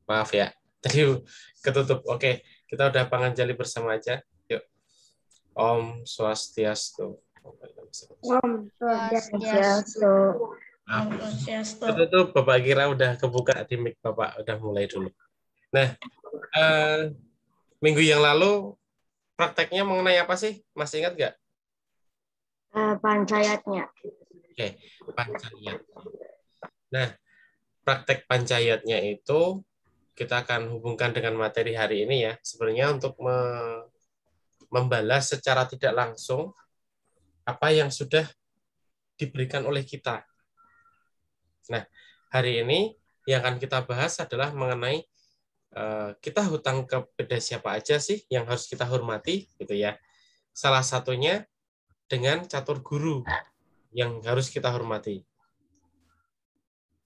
Maaf ya, tadi ketutup. Oke, kita udah panganjali bersama aja. Yuk, Om Swastiastu. Om Swastiastu. Swastiastu. Maaf. Om Swastiastu. Itu Bapak kira udah kebuka di mic Bapak, udah mulai dulu. Nah, minggu yang lalu prakteknya mengenai apa sih? Masih ingat nggak? Pancayatnya. Oke, pancayat. Nah, praktek pancayatnya itu kita akan hubungkan dengan materi hari ini ya. Sebenarnya untuk membalas secara tidak langsung apa yang sudah diberikan oleh kita. Nah, hari ini yang akan kita bahas adalah mengenai kita hutang kepada siapa aja sih yang harus kita hormati, gitu ya. Salah satunya dengan catur guru yang harus kita hormati.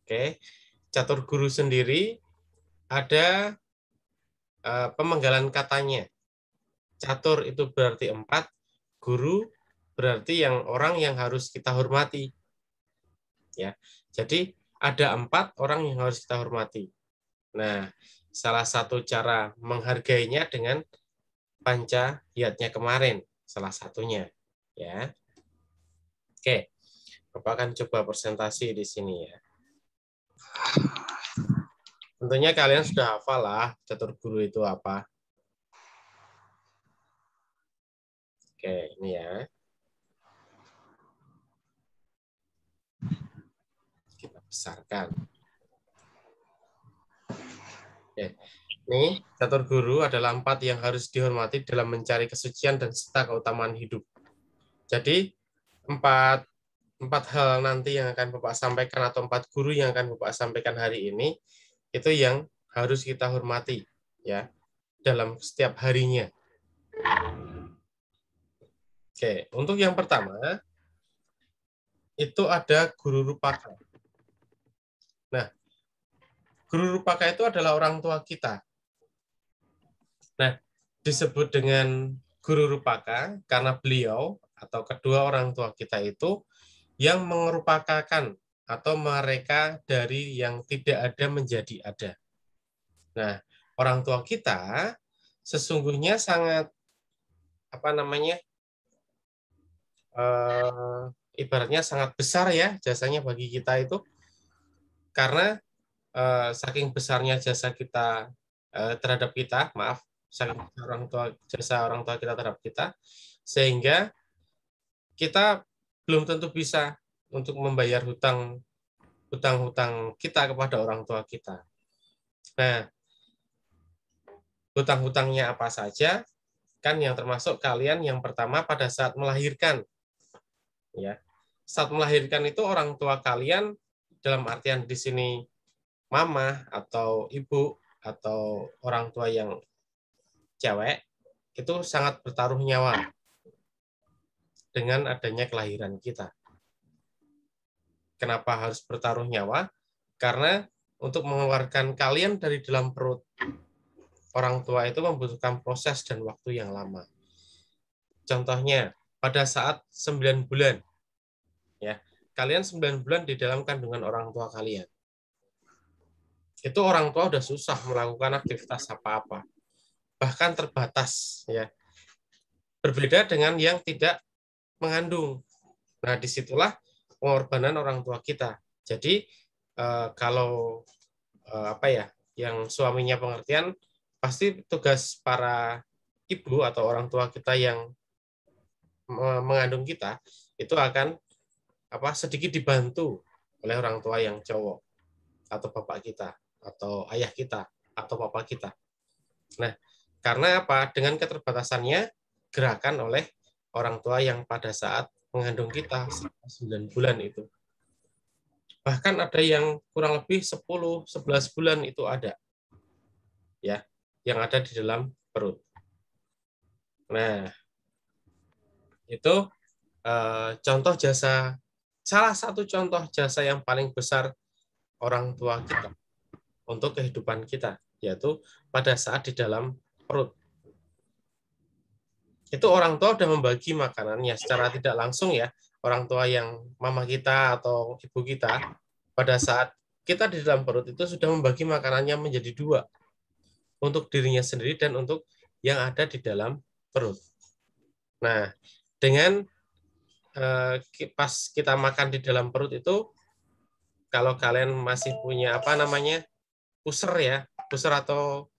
Oke, catur guru sendiri ada pemenggalan katanya. Catur itu berarti 4, guru berarti orang yang harus kita hormati. Ya, jadi ada 4 orang yang harus kita hormati. Nah, salah satu cara menghargainya dengan pancayatnya kemarin, salah satunya. Ya, oke, Bapak akan coba presentasi di sini ya. Tentunya kalian sudah hafal lah catur guru itu apa. Oke, ini ya. Kita besarkan. Oke. Ini catur guru adalah 4 yang harus dihormati dalam mencari kesucian dan serta keutamaan hidup. Jadi 4 hal nanti yang akan Bapak sampaikan atau 4 guru yang akan Bapak sampaikan hari ini itu yang harus kita hormati ya dalam setiap harinya. Oke, untuk yang pertama itu ada guru rupaka. Nah, guru rupaka itu adalah orang tua kita. Nah, disebut dengan guru rupaka karena beliau atau kedua orang tua kita itu yang mengerupakakan atau mereka dari yang tidak ada menjadi ada. Nah, orang tua kita sesungguhnya sangat ibaratnya sangat besar ya jasanya bagi kita itu karena saking besarnya jasa kita terhadap kita, saking jasa orang tua kita terhadap kita, sehingga kita belum tentu bisa untuk membayar hutang-hutang kita kepada orang tua kita. Nah, hutang-hutangnya apa saja? Kan yang termasuk kalian yang pertama pada saat melahirkan. Ya. Saat melahirkan itu orang tua kalian dalam artian di sini mama atau ibu atau orang tua yang cewek itu sangat bertaruh nyawa dengan adanya kelahiran kita. Kenapa harus bertaruh nyawa? Karena untuk mengeluarkan kalian dari dalam perut orang tua itu membutuhkan proses dan waktu yang lama. Contohnya, pada saat 9 bulan, ya, kalian 9 bulan di dalam kandungan orang tua kalian. Itu orang tua udah susah melakukan aktivitas apa-apa. Bahkan terbatas, ya. Berbeda dengan yang tidak mengandung. Nah, disitulah pengorbanan orang tua kita. Jadi, kalau yang suaminya pengertian, pasti tugas para ibu atau orang tua kita yang mengandung kita itu akan sedikit dibantu oleh orang tua yang cowok atau bapak kita atau ayah kita atau papa kita. Nah, karena apa? Dengan keterbatasannya gerakan oleh orang tua yang pada saat mengandung kita 9 bulan itu. Bahkan ada yang kurang lebih 10-11 bulan itu ada. Ya, yang ada di dalam perut. Nah, itu contoh jasa, salah satu contoh jasa yang paling besar orang tua kita untuk kehidupan kita, yaitu pada saat di dalam perut. Itu orang tua sudah membagi makanannya secara tidak langsung ya, orang tua yang mama kita atau ibu kita pada saat kita di dalam perut itu sudah membagi makanannya menjadi dua, untuk dirinya sendiri dan untuk yang ada di dalam perut. Nah, dengan pas kita makan di dalam perut itu, kalau kalian masih punya apa namanya pusar ya, pusar atau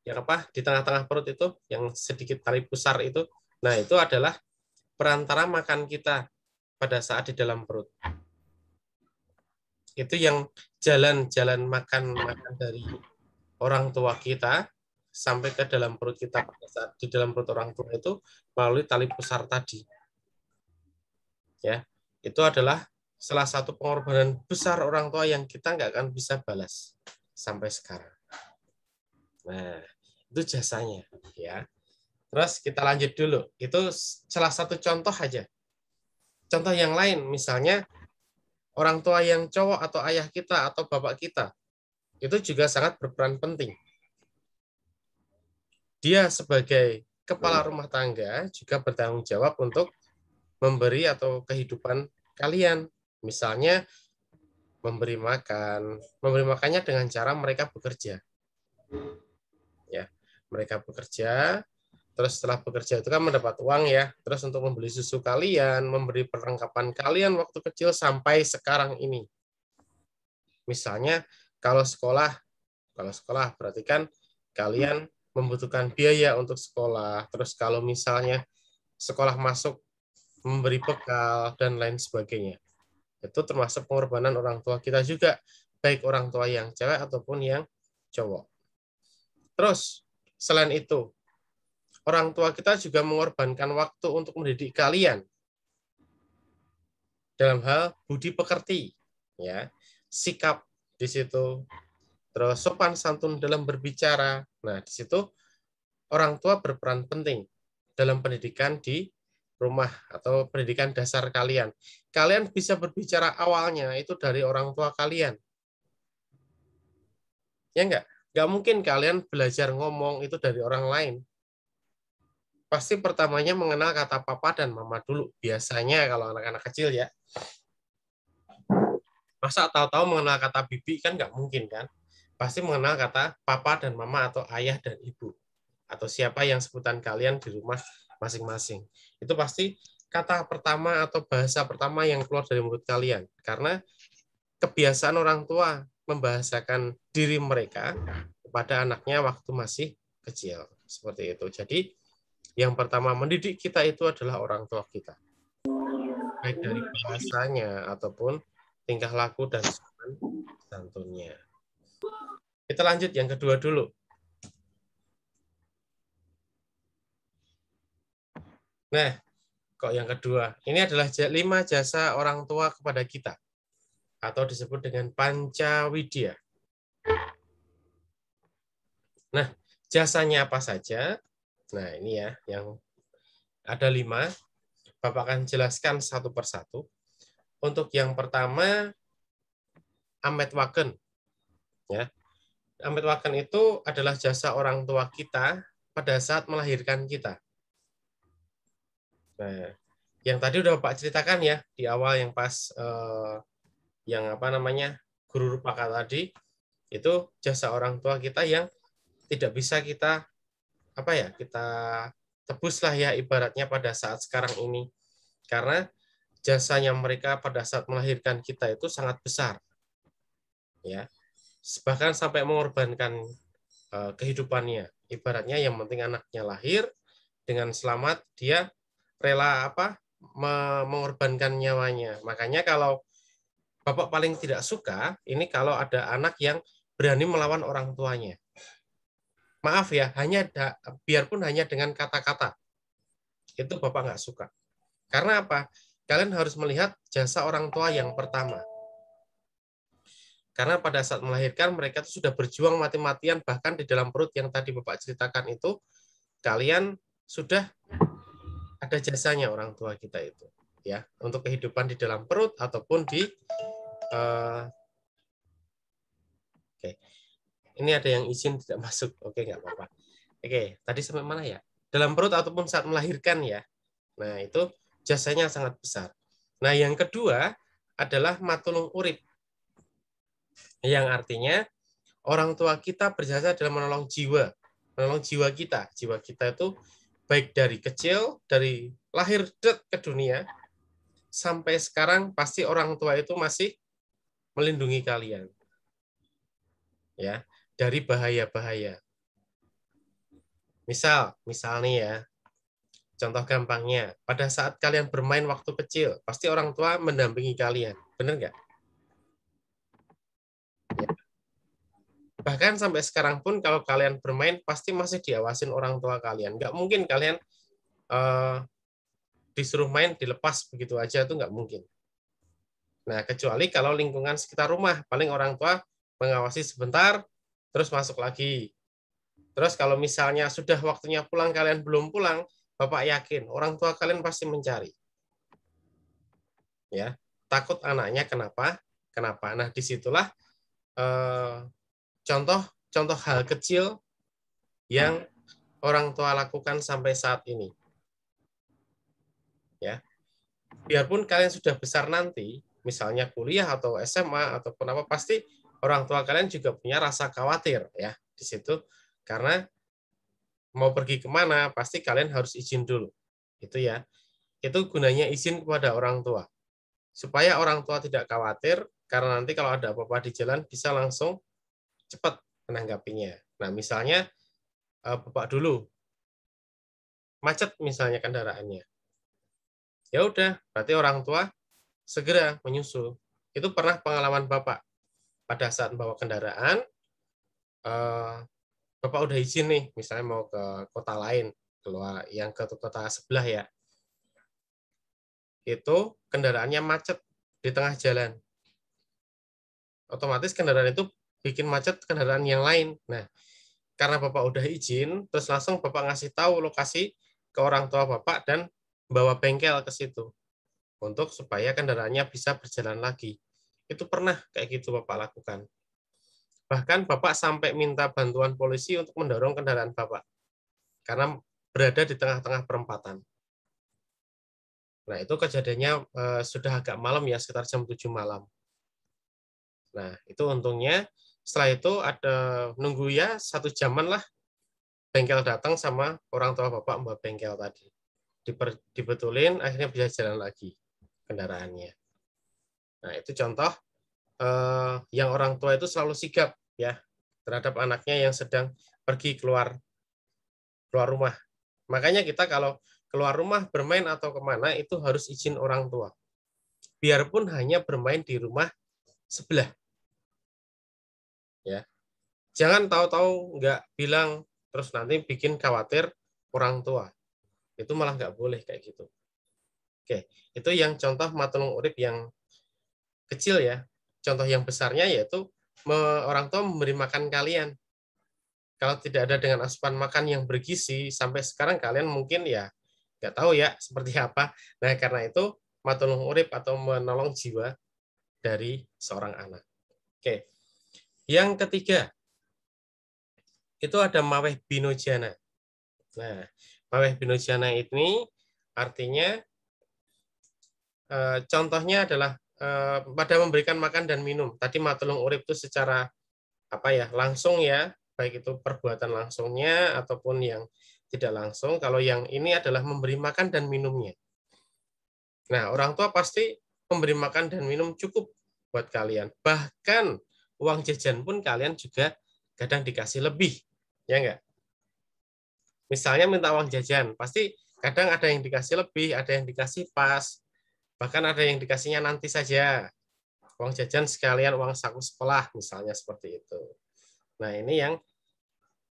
yang apa di tengah-tengah perut itu, yang sedikit tali pusar itu, nah itu adalah perantara makan kita pada saat di dalam perut. Itu yang jalan-jalan makan dari orang tua kita sampai ke dalam perut kita pada saat di dalam perut orang tua itu melalui tali pusar tadi. Ya, itu adalah salah satu pengorbanan besar orang tua yang kita nggak akan bisa balas sampai sekarang. Nah, itu jasanya, ya. Terus kita lanjut dulu. Itu salah satu contoh aja. Contoh yang lain, misalnya orang tua yang cowok atau ayah kita atau bapak kita, itu juga sangat berperan penting. Dia sebagai kepala rumah tangga juga bertanggung jawab untuk memberi atau kehidupan kalian. Misalnya memberi makannya dengan cara mereka bekerja. Ya, mereka bekerja, terus setelah bekerja itu kan mendapat uang ya, terus untuk membeli susu kalian, memberi perlengkapan kalian waktu kecil sampai sekarang ini. Misalnya kalau sekolah berarti kan kalian membutuhkan biaya untuk sekolah, terus kalau misalnya sekolah masuk memberi bekal dan lain sebagainya. Itu termasuk pengorbanan orang tua kita juga, baik orang tua yang cewek ataupun yang cowok. Terus, selain itu, orang tua kita juga mengorbankan waktu untuk mendidik kalian dalam hal budi pekerti, ya, sikap di situ, terus sopan santun dalam berbicara. Nah, di situ orang tua berperan penting dalam pendidikan di rumah atau pendidikan dasar kalian. Kalian bisa berbicara awalnya itu dari orang tua kalian. Ya enggak? Enggak mungkin kalian belajar ngomong itu dari orang lain. Pasti pertamanya mengenal kata papa dan mama dulu. Biasanya kalau anak-anak kecil ya. Masa tahu-tahu mengenal kata bibi kan enggak mungkin kan? Pasti mengenal kata papa dan mama atau ayah dan ibu. Atau siapa yang sebutan kalian di rumah masing-masing. Itu pasti kata pertama atau bahasa pertama yang keluar dari mulut kalian. Karena kebiasaan orang tua membahasakan diri mereka kepada anaknya waktu masih kecil. Seperti itu. Jadi, yang pertama mendidik kita itu adalah orang tua kita. Baik dari bahasanya ataupun tingkah laku dan sopan santunnya. Kita lanjut yang kedua dulu. Nah, kok yang kedua? Ini adalah 5 jasa orang tua kepada kita, atau disebut dengan pancawidya. Nah, jasanya apa saja? Nah, ini ya, yang ada 5. Bapak akan jelaskan satu persatu. Untuk yang pertama, Ametwaken. Ya. Ametwaken itu adalah jasa orang tua kita pada saat melahirkan kita. Nah, yang tadi udah Bapak ceritakan ya di awal yang pas yang apa namanya guru rupaka tadi, itu jasa orang tua kita yang tidak bisa kita apa ya kita tebus lah ya ibaratnya pada saat sekarang ini, karena jasanya mereka pada saat melahirkan kita itu sangat besar ya, bahkan sampai mengorbankan kehidupannya. Ibaratnya yang penting anaknya lahir dengan selamat, dia rela apa mengorbankan nyawanya. Makanya kalau Bapak paling tidak suka ini kalau ada anak yang berani melawan orang tuanya. Maaf ya, biarpun hanya dengan kata-kata. Itu Bapak nggak suka. Karena apa? Kalian harus melihat jasa orang tua yang pertama. Karena pada saat melahirkan mereka sudah berjuang mati-matian, bahkan di dalam perut yang tadi Bapak ceritakan itu, kalian sudah ada jasanya orang tua kita itu, ya, untuk kehidupan di dalam perut ataupun di oke. Ini ada yang izin tidak masuk. Oke, nggak apa-apa. Oke, tadi sampai mana ya? Dalam perut ataupun saat melahirkan ya. Nah, itu jasanya sangat besar. Nah, yang kedua adalah matulung urip. Yang artinya orang tua kita berjasa dalam menolong jiwa kita. Jiwa kita itu baik dari kecil, dari lahir ke dunia, sampai sekarang pasti orang tua itu masih melindungi kalian. Ya, dari bahaya-bahaya. Misal nih ya, contoh gampangnya, pada saat kalian bermain waktu kecil, pasti orang tua mendampingi kalian. Benar nggak? Ya. Bahkan sampai sekarang pun kalau kalian bermain, pasti masih diawasin orang tua kalian. Nggak mungkin kalian disuruh main, dilepas begitu aja, itu nggak mungkin. Nah, kecuali kalau lingkungan sekitar rumah, paling orang tua mengawasi sebentar, terus masuk lagi. Terus kalau misalnya sudah waktunya pulang, kalian belum pulang, Bapak yakin orang tua kalian pasti mencari. Ya, takut anaknya kenapa? Nah, disitulah contoh hal kecil yang orang tua lakukan sampai saat ini. Ya, biarpun kalian sudah besar nanti, misalnya kuliah atau SMA ataupun apa, pasti orang tua kalian juga punya rasa khawatir ya di situ, karena mau pergi kemana pasti kalian harus izin dulu. Itu ya. Itu gunanya izin kepada orang tua. Supaya orang tua tidak khawatir, karena nanti kalau ada apa-apa di jalan bisa langsung cepat menanggapinya. Nah, misalnya Bapak dulu macet misalnya kendaraannya. Ya udah, berarti orang tua segera menyusul. Itu pernah pengalaman Bapak. Pada saat membawa kendaraan, Bapak udah izin nih, misalnya mau ke kota lain, keluar yang ke kota sebelah ya. Itu kendaraannya macet di tengah jalan. Otomatis kendaraan itu bikin macet kendaraan yang lain. Nah, karena Bapak udah izin, terus langsung Bapak ngasih tahu lokasi ke orang tua Bapak dan bawa bengkel ke situ untuk supaya kendaraannya bisa berjalan lagi. Itu pernah kayak gitu Bapak lakukan. Bahkan Bapak sampai minta bantuan polisi untuk mendorong kendaraan Bapak karena berada di tengah-tengah perempatan. Nah, itu kejadiannya sudah agak malam ya, sekitar jam 7 malam. Nah, itu untungnya setelah itu ada nunggu ya 1 jaman lah, bengkel datang sama orang tua Bapak membawa bengkel tadi. Dibetulin, akhirnya bisa jalan lagi kendaraannya. Nah, itu contoh yang orang tua itu selalu sigap ya terhadap anaknya yang sedang pergi keluar rumah. Makanya kita kalau keluar rumah bermain atau kemana itu harus izin orang tua. Biarpun hanya bermain di rumah sebelah. Ya. Jangan tahu-tahu nggak bilang terus nanti bikin khawatir orang tua. Itu malah nggak boleh kayak gitu. Oke, itu yang contoh matulung urip yang kecil ya. Contoh yang besarnya yaitu orang tua memberi makan kalian. Kalau tidak ada dengan asupan makan yang bergizi, sampai sekarang kalian mungkin ya nggak tahu ya seperti apa. Nah, karena itu matulung urip atau menolong jiwa dari seorang anak. Oke. Yang ketiga, itu ada maweh binojana. Nah, maweh binojana ini artinya contohnya adalah pada memberikan makan dan minum. Tadi matulung urip itu secara apa ya, langsung ya, baik itu perbuatan langsungnya ataupun yang tidak langsung. Kalau yang ini adalah memberi makan dan minumnya. Nah, orang tua pasti memberi makan dan minum cukup buat kalian. Bahkan uang jajan pun kalian juga kadang dikasih lebih, ya enggak? Misalnya minta uang jajan, pasti kadang ada yang dikasih lebih, ada yang dikasih pas, bahkan ada yang dikasihnya nanti saja. Uang jajan sekalian uang saku sekolah, misalnya seperti itu. Nah, ini yang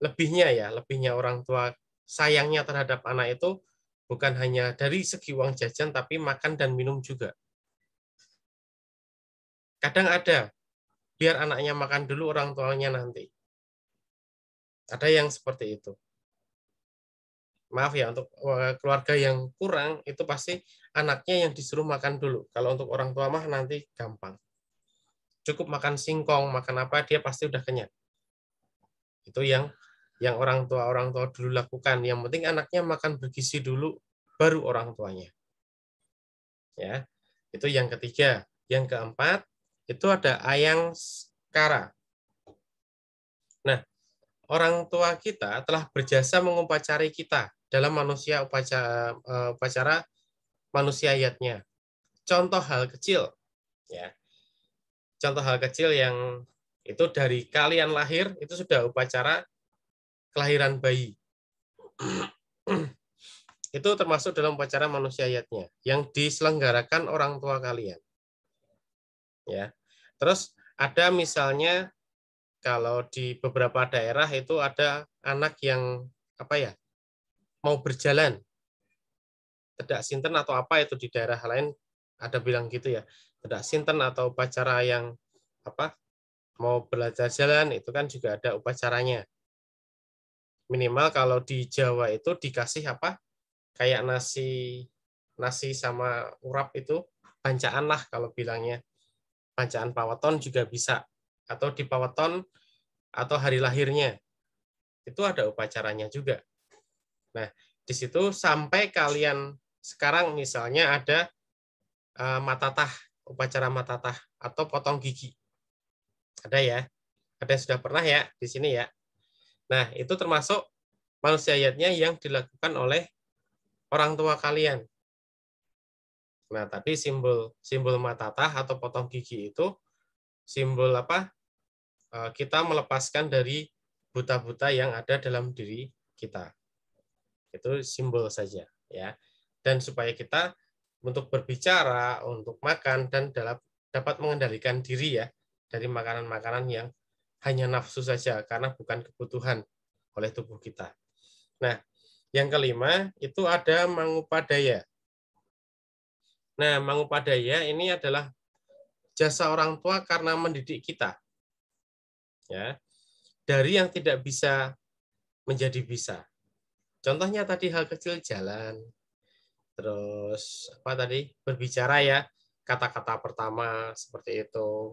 lebihnya ya, lebihnya orang tua sayangnya terhadap anak itu bukan hanya dari segi uang jajan, tapi makan dan minum juga. Kadang ada, biar anaknya makan dulu orang tuanya nanti. Ada yang seperti itu. Maaf ya, untuk keluarga yang kurang, itu pasti anaknya yang disuruh makan dulu. Kalau untuk orang tua mah nanti gampang. Cukup makan singkong, makan apa, dia pasti udah kenyang. Itu yang orang tua dulu lakukan. Yang penting anaknya makan bergizi dulu, baru orang tuanya. Ya, itu yang ketiga. Yang keempat, itu ada ayang Kara. Nah, orang tua kita telah berjasa mengupacarai kita dalam upacara manusiayatnya. Contoh hal kecil, ya. Contoh hal kecil yang itu dari kalian lahir itu sudah upacara kelahiran bayi. Itu termasuk dalam upacara manusiayatnya yang diselenggarakan orang tua kalian. Ya. Terus ada misalnya kalau di beberapa daerah itu ada anak yang apa ya? Mau berjalan. Tidak sinten atau apa itu di daerah lain ada bilang gitu ya. Tidak sinten atau upacara yang apa? Mau belajar jalan itu kan juga ada upacaranya. Minimal kalau di Jawa itu dikasih apa? Kayak nasi sama urap itu bancaan lah kalau bilangnya. Bancaan paweton juga bisa, atau di paweton atau hari lahirnya itu ada upacaranya juga. Nah, di situ sampai kalian sekarang misalnya ada matatah, upacara matatah atau potong gigi. Ada ya? Ada yang sudah pernah ya di sini ya. Nah, itu termasuk manusiayatnya yang dilakukan oleh orang tua kalian. Nah, tadi simbol matatah atau potong gigi itu simbol apa? Kita melepaskan dari buta-buta yang ada dalam diri kita. Itu simbol saja ya. Dan supaya kita untuk berbicara, untuk makan dan dapat mengendalikan diri ya dari makanan-makanan yang hanya nafsu saja karena bukan kebutuhan oleh tubuh kita. Nah, yang kelima itu ada mangupadaya. Nah, mangupadaya ini adalah jasa orang tua karena mendidik kita. Ya. Dari yang tidak bisa menjadi bisa. Contohnya tadi hal kecil jalan. Terus apa tadi? Berbicara ya, kata-kata pertama seperti itu.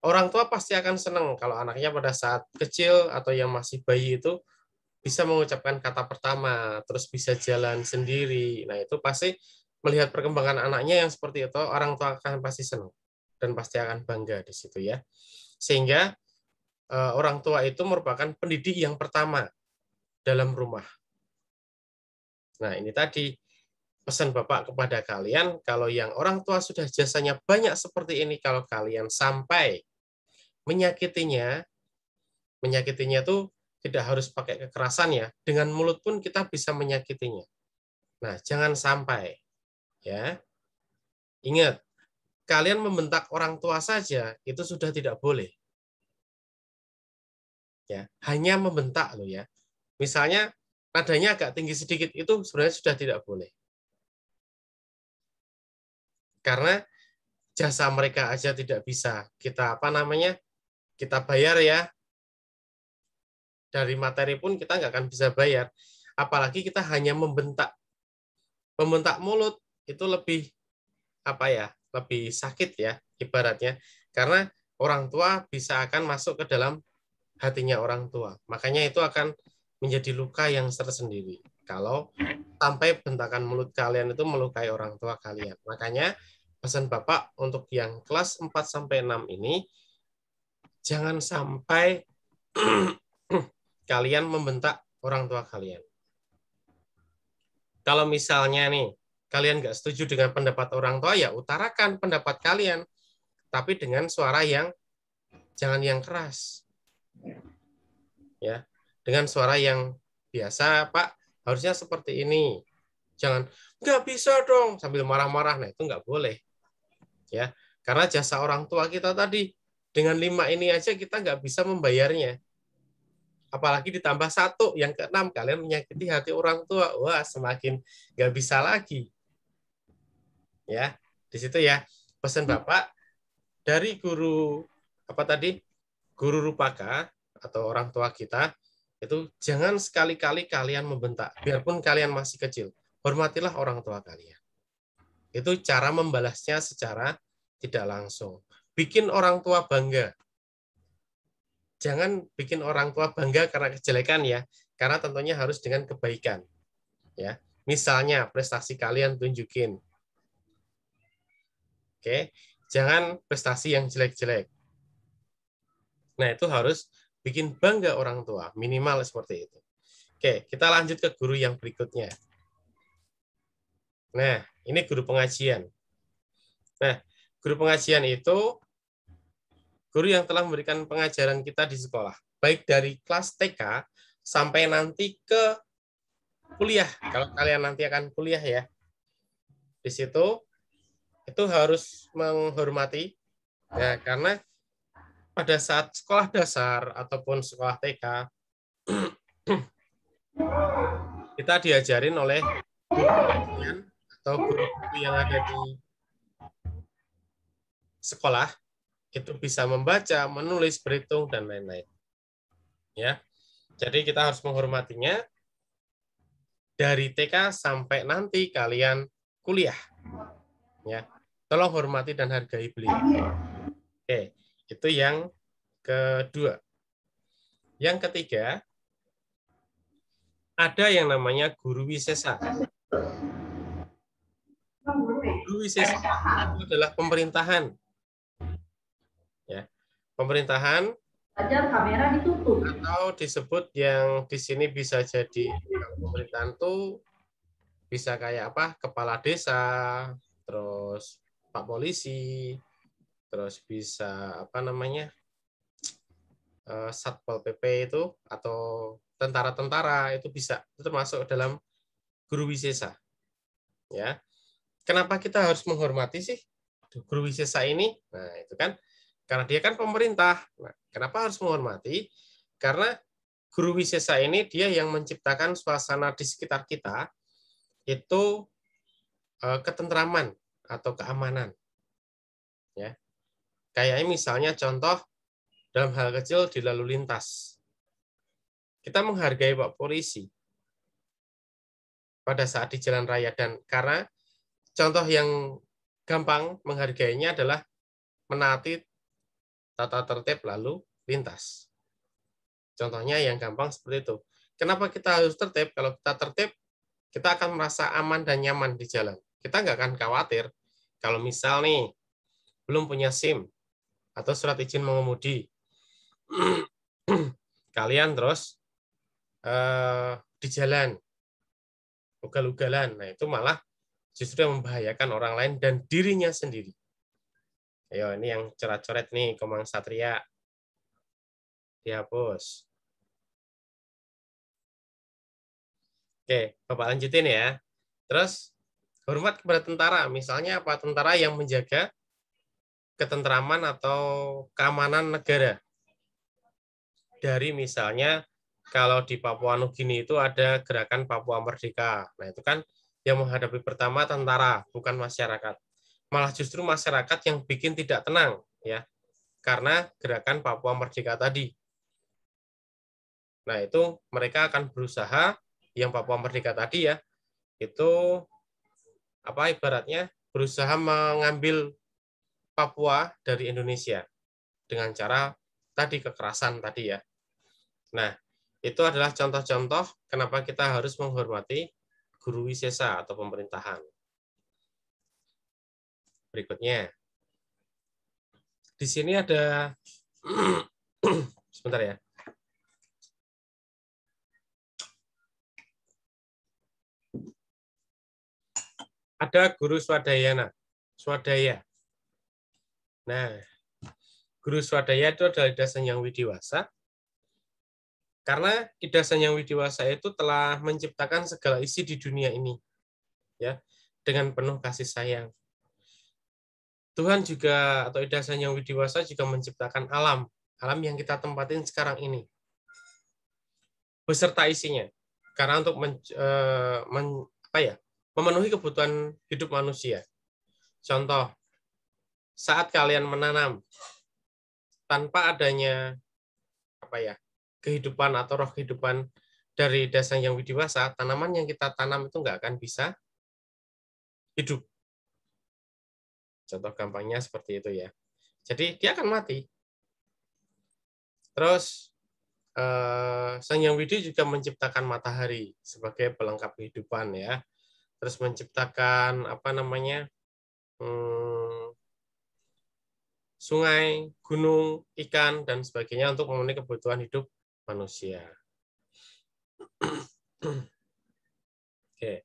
Orang tua pasti akan senang kalau anaknya pada saat kecil atau yang masih bayi itu bisa mengucapkan kata pertama, terus bisa jalan sendiri. Nah, itu pasti melihat perkembangan anaknya yang seperti itu, orang tua akan pasti senang dan pasti akan bangga di situ ya. Sehingga orang tua itu merupakan pendidik yang pertama dalam rumah. Nah, ini tadi pesan Bapak kepada kalian, kalau yang orang tua sudah jasanya banyak seperti ini, kalau kalian sampai menyakitinya tuh tidak harus pakai kekerasan ya, dengan mulut pun kita bisa menyakitinya. Nah, jangan sampai ya. Ingat, kalian membentak orang tua saja itu sudah tidak boleh. Ya, hanya membentak loh ya. Misalnya nadanya agak tinggi sedikit itu sebenarnya sudah tidak boleh. Karena jasa mereka aja tidak bisa kita apa namanya? Kita bayar ya. Dari materi pun kita nggak akan bisa bayar. Apalagi kita hanya membentak. Membentak mulut itu lebih apa ya? Lebih sakit ya ibaratnya. Karena orang tua bisa akan masuk ke dalam hatinya orang tua. Makanya itu akan menjadi luka yang tersendiri. Kalau sampai bentakan mulut kalian itu melukai orang tua kalian. Makanya pesan Bapak untuk yang kelas 4 sampai 6 ini jangan sampai kalian membentak orang tua kalian. Kalau misalnya nih, kalian nggak setuju dengan pendapat orang tua, ya utarakan pendapat kalian. Tapi dengan suara yang jangan yang keras. Ya, dengan suara yang biasa, Pak, harusnya seperti ini. Jangan, nggak bisa dong, sambil marah-marah. Nah, itu nggak boleh. Ya, karena jasa orang tua kita tadi, dengan 5 ini aja kita nggak bisa membayarnya. Apalagi ditambah 1, yang ke-6, kalian menyakiti hati orang tua. Wah, semakin nggak bisa lagi. Ya, di situ ya, pesan Bapak dari guru, apa tadi, guru Rupaka, atau orang tua kita, itu jangan sekali-kali kalian membentak, biarpun kalian masih kecil. Hormatilah orang tua kalian. Itu cara membalasnya secara tidak langsung. Bikin orang tua bangga. Jangan bikin orang tua bangga karena kejelekan ya, karena tentunya harus dengan kebaikan. Ya, misalnya prestasi kalian tunjukin. Oke, jangan prestasi yang jelek-jelek. Nah, itu harus bikin bangga orang tua, minimal seperti itu. Oke, kita lanjut ke guru yang berikutnya. Nah, ini guru pengajian. Nah, guru pengajian itu guru yang telah memberikan pengajaran kita di sekolah, baik dari kelas TK sampai nanti ke kuliah. Kalau kalian nanti akan kuliah ya, di situ itu harus menghormati ya, karena pada saat sekolah dasar ataupun sekolah TK kita diajarin oleh guru pengajian atau guru-guru yang ada di sekolah itu bisa membaca, menulis, berhitung dan lain-lain. Ya. Jadi kita harus menghormatinya dari TK sampai nanti kalian kuliah. Ya. Tolong hormati dan hargai beliau. Oke, itu yang kedua. Yang ketiga, ada yang namanya guru wisesa. Guru wisesa itu adalah pemerintahan. Ya. Pemerintahan atau disebut yang di sini bisa jadi pemerintahan itu bisa kayak apa? Kepala desa, terus Pak Polisi, terus bisa apa namanya? Satpol PP itu atau tentara-tentara itu bisa, itu termasuk dalam guru wisesa. Ya. Kenapa kita harus menghormati sih guru wisesa ini? Nah, itu kan karena dia kan pemerintah. Nah, kenapa harus menghormati? Karena guru wisesa ini dia yang menciptakan suasana di sekitar kita itu ketentraman atau keamanan. Ya. Kayak misalnya contoh dalam hal kecil di lalu lintas. Kita menghargai Pak Polisi pada saat di jalan raya, dan karena contoh yang gampang menghargainya adalah menaati tata tertib lalu lintas. Contohnya yang gampang seperti itu. Kenapa kita harus tertib? Kalau kita tertib, kita akan merasa aman dan nyaman di jalan. Kita nggak akan khawatir kalau misal nih belum punya SIM atau surat izin mengemudi, kalian terus di jalan ugal-ugalan. Nah, itu malah justru membahayakan orang lain dan dirinya sendiri. Ayo, ini yang coret-coret nih, Komang Satria. Dihapus. Oke, Bapak lanjutin ya. Terus, hormat kepada tentara. Misalnya apa? Tentara yang menjaga ketentraman atau keamanan negara. Dari misalnya, kalau di Papua Nugini itu ada gerakan Papua Merdeka. Nah, itu kan yang menghadapi pertama tentara, bukan masyarakat. Malah justru masyarakat yang bikin tidak tenang, ya, karena gerakan Papua Merdeka tadi. Nah, itu mereka akan berusaha, yang Papua Merdeka tadi ya, itu apa ibaratnya berusaha mengambil Papua dari Indonesia dengan cara tadi kekerasan tadi ya. Nah, itu adalah contoh-contoh kenapa kita harus menghormati guru wisesa atau pemerintahan. Berikutnya, di sini ada sebentar ya. Ada guru swadayana, swadaya. Nah, guru swadaya itu adalah Ida Sanyang Widiwasa. Karena Ida Sanyang Widiwasa itu telah menciptakan segala isi di dunia ini, ya, dengan penuh kasih sayang. Tuhan juga atau Ida Sanyang Widiwasa juga menciptakan alam, alam yang kita tempatin sekarang ini, beserta isinya. Karena untuk memenuhi kebutuhan hidup manusia. Contoh, saat kalian menanam, tanpa adanya kehidupan atau roh kehidupan dari Ida Sanyang Widiwasa, tanaman yang kita tanam itu nggak akan bisa hidup. Contoh gampangnya seperti itu ya. Jadi dia akan mati. Terus Sanyang Widi juga menciptakan matahari sebagai pelengkap kehidupan ya. Terus menciptakan sungai, gunung, ikan, dan sebagainya untuk memenuhi kebutuhan hidup manusia. Oke.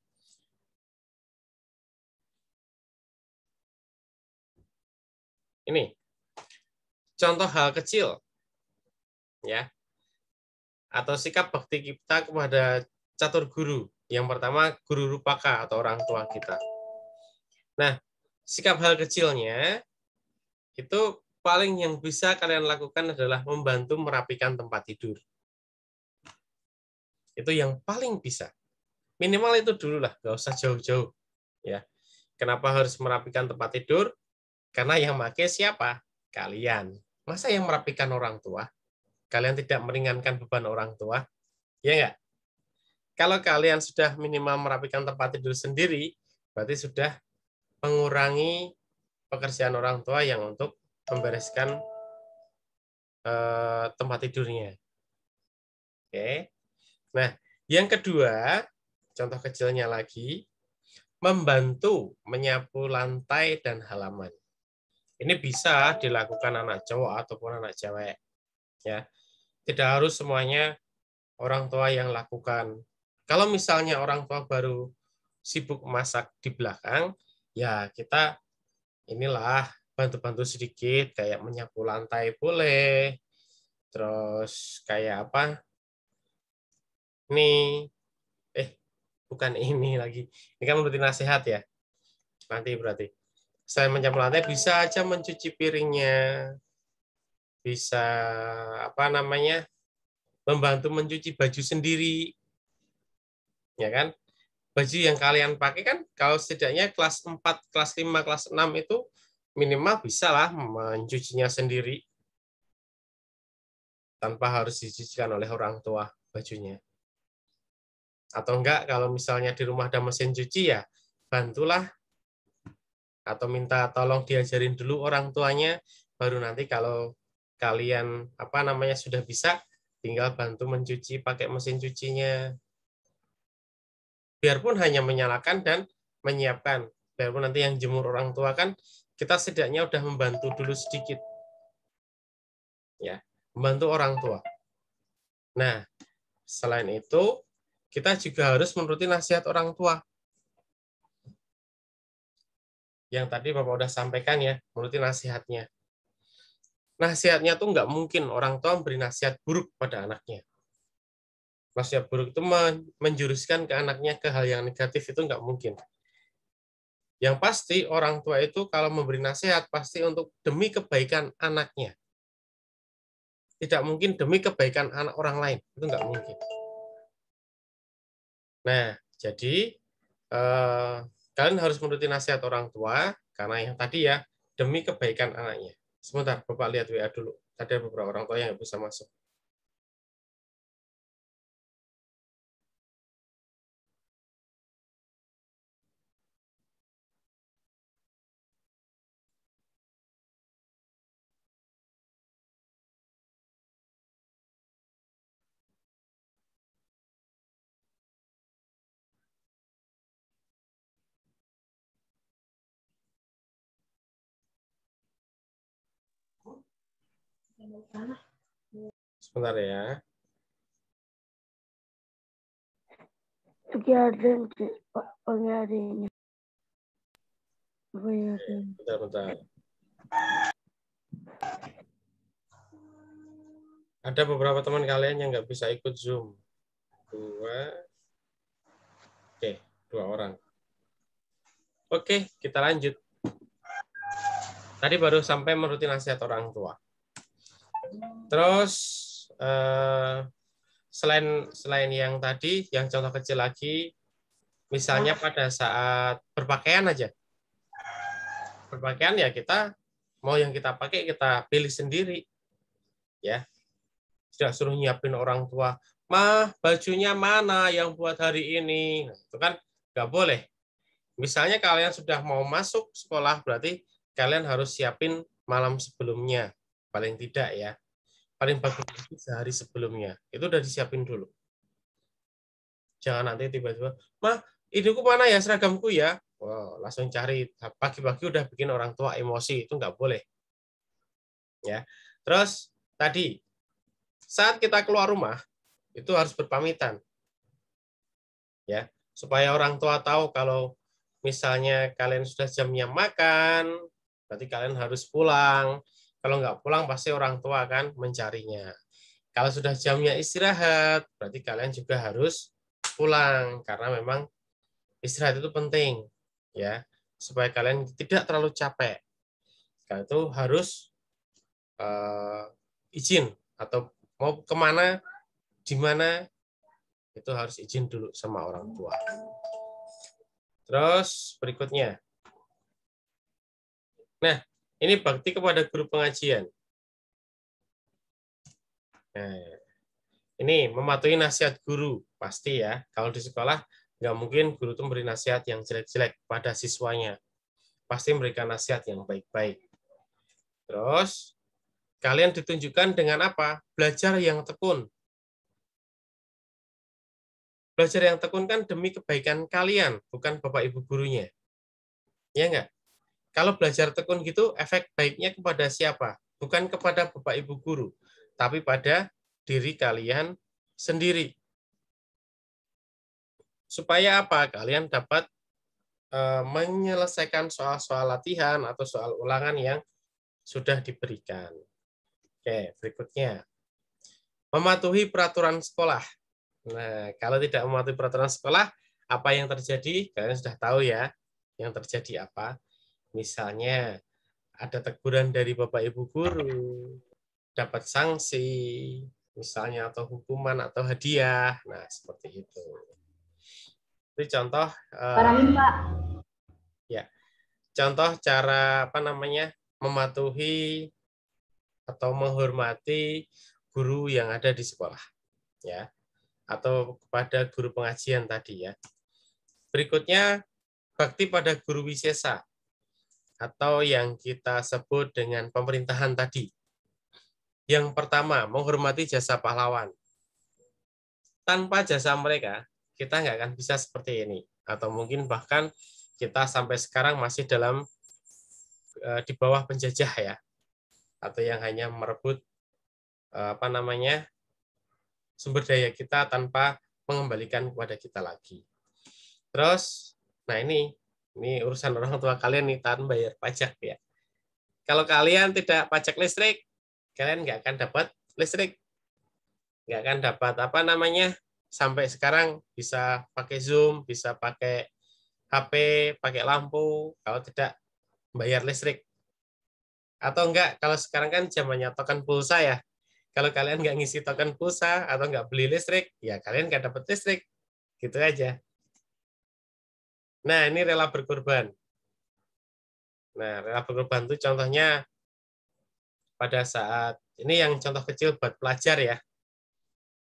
Ini contoh hal kecil, ya, atau sikap bakti kita kepada catur guru. Yang pertama, guru rupaka atau orang tua kita. Nah, sikap hal kecilnya itu paling yang bisa kalian lakukan adalah membantu merapikan tempat tidur. Itu yang paling bisa. Minimal itu dulu lah, nggak usah jauh-jauh. Ya, kenapa harus merapikan tempat tidur? Karena yang pakai siapa? Kalian. Masa yang merapikan orang tua? Kalian tidak meringankan beban orang tua? Ya nggak? Kalau kalian sudah minimal merapikan tempat tidur sendiri, berarti sudah mengurangi pekerjaan orang tua yang untuk membereskan tempat tidurnya. Oke. Nah, yang kedua, contoh kecilnya lagi, membantu menyapu lantai dan halaman. Ini bisa dilakukan anak cowok ataupun anak cewek. Ya, tidak harus semuanya orang tua yang lakukan. Kalau misalnya orang tua baru sibuk masak di belakang, ya kita inilah bantu-bantu sedikit, kayak menyapu lantai boleh, terus kayak apa? Nih, bukan ini lagi. Ini kan berarti nasihat ya. Nanti berarti. Saya menyapu lantai bisa aja mencuci piringnya, bisa apa namanya? Membantu mencuci baju sendiri. Ya kan? Baju yang kalian pakai kan kalau setidaknya kelas 4, kelas 5, kelas 6 itu minimal bisa lah mencucinya sendiri tanpa harus dicucikan oleh orang tua bajunya. Atau enggak kalau misalnya di rumah ada mesin cuci ya bantulah atau minta tolong diajarin dulu orang tuanya, baru nanti kalau kalian apa namanya sudah bisa tinggal bantu mencuci pakai mesin cucinya. Biarpun hanya menyalakan dan menyiapkan. Biarpun nanti yang jemur orang tua kan kita setidaknya udah membantu dulu sedikit. Ya, membantu orang tua. Nah, selain itu kita juga harus menuruti nasihat orang tua. Yang tadi Bapak udah sampaikan ya, menuruti nasihatnya. Nasihatnya tuh nggak mungkin orang tua memberi nasihat buruk pada anaknya. Nasihat buruk itu menjuruskan ke anaknya ke hal yang negatif, itu nggak mungkin. Yang pasti orang tua itu kalau memberi nasihat pasti untuk demi kebaikan anaknya. Tidak mungkin demi kebaikan anak orang lain, itu nggak mungkin. Nah, jadi kalian harus menuruti nasihat orang tua karena yang tadi ya demi kebaikan anaknya. Sebentar, Bapak lihat WA dulu. Tadi ada beberapa orang tua yang nggak bisa masuk. Sebentar ya. Bentar. Ada beberapa teman kalian yang nggak bisa ikut Zoom. Dua orang. Oke, kita lanjut. Tadi baru sampai menuruti nasihat orang tua. Terus selain yang tadi, yang contoh kecil lagi, misalnya pada saat berpakaian aja. Berpakaian ya kita mau yang kita pakai kita pilih sendiri. Ya. Tidak suruh nyiapin orang tua. Mah, bajunya mana yang buat hari ini? Nah, itu kan nggak boleh. Misalnya kalian sudah mau masuk sekolah, berarti kalian harus siapin malam sebelumnya. Paling tidak ya. Paling bagus sehari sebelumnya. Itu udah disiapin dulu. Jangan nanti tiba-tiba, mah, idinku mana ya seragamku ya? Wow, langsung cari. Pagi-pagi udah bikin orang tua emosi. Itu nggak boleh. Ya. Terus tadi saat kita keluar rumah itu harus berpamitan. Ya, supaya orang tua tahu kalau misalnya kalian sudah jamnya makan, berarti kalian harus pulang. Kalau nggak pulang pasti orang tua akan mencarinya. Kalau sudah jamnya istirahat, berarti kalian juga harus pulang karena memang istirahat itu penting, ya, supaya kalian tidak terlalu capek. Kalian itu harus izin atau mau kemana, di mana itu harus izin dulu sama orang tua. Terus berikutnya, nah ini bakti kepada guru pengajian. Nah, ini mematuhi nasihat guru pasti ya. Kalau di sekolah nggak mungkin guru itu memberi nasihat yang jelek-jelek pada siswanya. Pasti memberikan nasihat yang baik-baik. Terus kalian ditunjukkan dengan apa? Belajar yang tekun. Belajar yang tekun kan demi kebaikan kalian, bukan Bapak Ibu gurunya. Ya enggak? Kalau belajar tekun gitu, efek baiknya kepada siapa? Bukan kepada Bapak Ibu guru, tapi pada diri kalian sendiri. Supaya apa? Kalian dapat menyelesaikan soal-soal latihan atau soal ulangan yang sudah diberikan. Oke, berikutnya. Mematuhi peraturan sekolah. Nah, kalau tidak mematuhi peraturan sekolah, apa yang terjadi? Kalian sudah tahu ya, yang terjadi apa? Misalnya, ada teguran dari Bapak Ibu guru, dapat sanksi, misalnya, atau hukuman, atau hadiah. Nah, seperti itu. Itu contoh, Pak. ya, contoh cara apa namanya mematuhi atau menghormati guru yang ada di sekolah, ya, atau kepada guru pengajian tadi ya. Berikutnya, bakti pada guru wisesa atau yang kita sebut dengan pemerintahan tadi. Yang pertama, menghormati jasa pahlawan. Tanpa jasa mereka, kita nggak akan bisa seperti ini. Atau mungkin bahkan kita sampai sekarang masih dalam di bawah penjajah ya, atau yang hanya merebut apa namanya sumber daya kita tanpa mengembalikan kepada kita lagi. Terus, nah ini urusan orang tua kalian nih, tanpa bayar pajak ya. Kalau kalian tidak pajak listrik, kalian nggak akan dapat listrik, nggak akan dapat apa namanya sampai sekarang bisa pakai Zoom, bisa pakai HP, pakai lampu, kalau tidak bayar listrik. Atau enggak, kalau sekarang kan zamannya token pulsa ya. Kalau kalian nggak ngisi token pulsa atau nggak beli listrik, ya kalian nggak dapat listrik. Gitu aja. Nah, ini rela berkorban. Nah, rela berkorban itu contohnya pada saat, ini yang contoh kecil buat pelajar ya.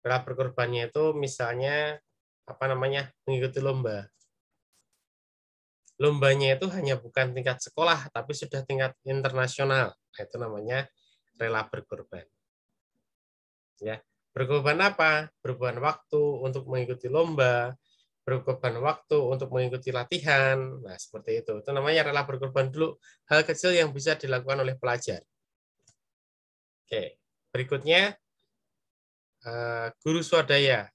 Rela berkorbannya itu misalnya, apa namanya, mengikuti lomba. Lombanya itu hanya bukan tingkat sekolah, tapi sudah tingkat internasional. Nah, itu namanya rela berkorban. Ya, berkorban apa? Berkorban waktu untuk mengikuti lomba, berkorban waktu untuk mengikuti latihan. Nah, seperti itu. Itu namanya rela berkorban dulu. Hal kecil yang bisa dilakukan oleh pelajar. Oke, berikutnya guru swadaya.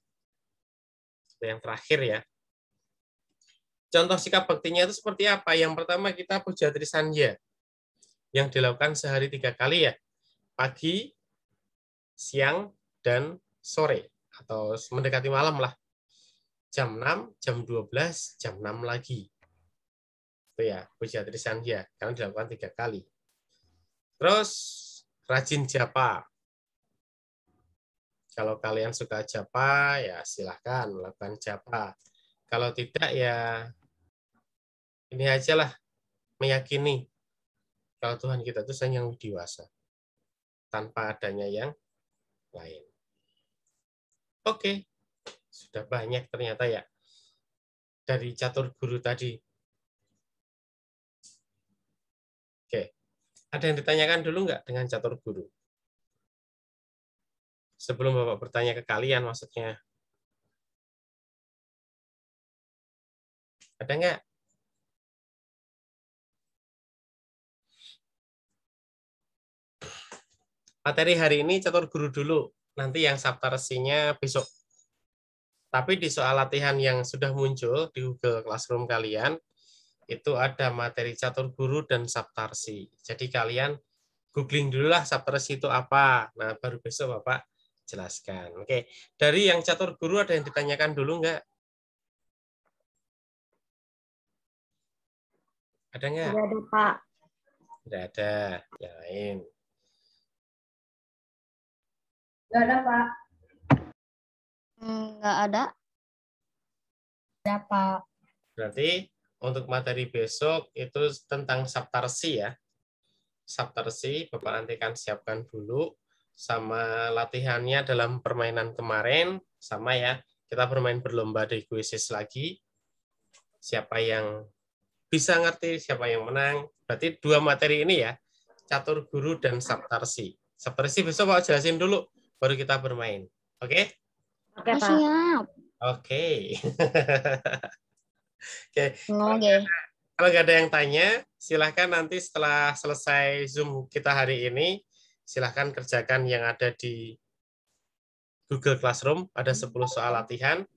Yang terakhir ya. Contoh sikap baktinya itu seperti apa? Yang pertama kita puja trisandya yang dilakukan sehari 3 kali ya. Pagi, siang, dan sore. Atau mendekati malam lah. Jam 6, jam 12, jam 6 lagi. Itu ya, puja trisandya. Karena dilakukan 3 kali. Terus, rajin japa. Kalau kalian suka japa, ya silahkan melakukan japa. Kalau tidak, ya ini aja lah, meyakini kalau Tuhan kita itu yang dewasa, tanpa adanya yang lain. Oke, sudah banyak ternyata ya, dari catur guru tadi. Oke, ada yang ditanyakan dulu nggak dengan catur guru? Sebelum Bapak bertanya ke kalian maksudnya. Ada nggak? materi hari ini catur guru dulu. Nanti yang Saptarsinya besok. Tapi di soal latihan yang sudah muncul di Google Classroom kalian, itu ada materi catur guru dan Saptarsi. Jadi kalian googling dulu lah Saptarsi itu apa. Nah, baru besok Bapak jelaskan. Oke, dari yang catur guru ada yang ditanyakan dulu nggak? Ada nggak? Tidak ada, Pak. Tidak ada. Yang lain. Tidak ada, Pak. Nggak ada. Ada, Pak. Berarti untuk materi besok itu tentang Saptarsi ya. Saptarsi, Bapak nanti akan siapkan dulu. Sama latihannya dalam permainan kemarin, sama ya. Kita bermain berlomba di kuisis lagi. Siapa yang bisa ngerti, siapa yang menang. Berarti 2 materi ini ya, catur guru dan Saptarsi. Saptarsi besok Pak jelasin dulu, baru kita bermain. Oke? Oke, Pak. Siap. Oke. Oke. Oke. Kalau nggak ada yang tanya, silahkan nanti setelah selesai Zoom kita hari ini, silahkan kerjakan yang ada di Google Classroom. Ada 10 soal latihan.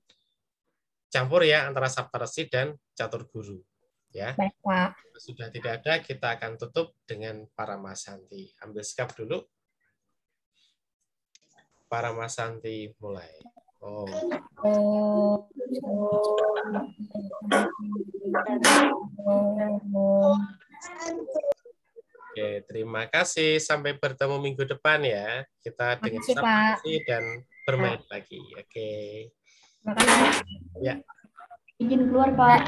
Campur ya antara Saptarsi dan catur guru. Ya. Baik, Pak. Sudah tidak ada, kita akan tutup dengan Paramasanti. Ambil sikap dulu. Paramasanti mulai. Oh. Oke, terima kasih. Sampai bertemu minggu depan ya. Kita dengan Makasih, Pak. Saptarsi dan bermain lagi. Oke. Makasih. Ya. Izin keluar, Pak.